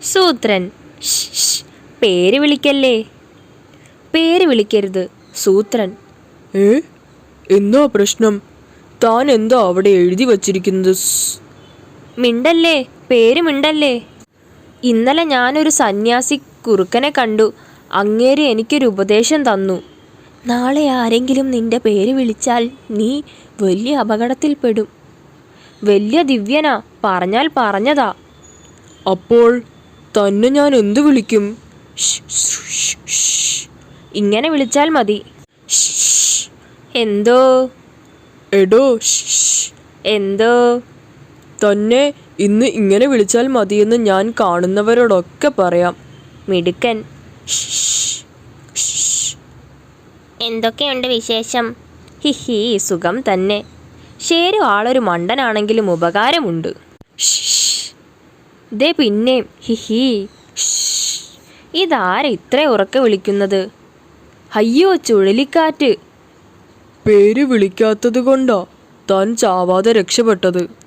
സൂത്രൻ. പേര് വിളിക്കല്ലേ. പേര് വിളിക്കരുത്. സൂത്രൻ. എന്നാ പ്രശ്നം? താൻ എന്താ അവിടെ എഴുതി വച്ചിരിക്കുന്നത്? മിണ്ടല്ലേ, പേര് മിണ്ടല്ലേ. ഇന്നലെ ഞാനൊരു സന്യാസി കുറുക്കനെ കണ്ടു. അങ്ങേര് എനിക്കൊരു ഉപദേശം തന്നു. നാളെ ആരെങ്കിലും നിന്റെ പേര് വിളിച്ചാൽ നീ വലിയ അപകടത്തിൽപ്പെടും. വലിയ ദിവ്യനാ, പറഞ്ഞാൽ പറഞ്ഞതാ. അപ്പോൾ തന്നെ ഞാൻ എന്തു വിളിക്കും? ഇങ്ങനെ വിളിച്ചാൽ മതി. എന്തോ എടോ. എന്തോ തന്നെ ഇന്ന് ഇങ്ങനെ വിളിച്ചാൽ മതിയെന്ന് ഞാൻ കാണുന്നവരോടൊക്കെ പറയാം. മിടുക്കൻ. എന്തൊക്കെയുണ്ട് വിശേഷം? ഹിഹി, സുഖം തന്നെ. ശരി, ആളൊരു മണ്ടനാണെങ്കിലും ഉപകാരമുണ്ട്. ദേ പിന്നെയും ഹിഹി. ഇതാരാ ഇത്ര ഉറക്കെ വിളിക്കുന്നത്? അയ്യോ, ചുഴലിക്കാറ്റ്. പേര് വിളിക്കാത്തത് കൊണ്ടാ താൻ ചാവാതെ രക്ഷപ്പെട്ടത്.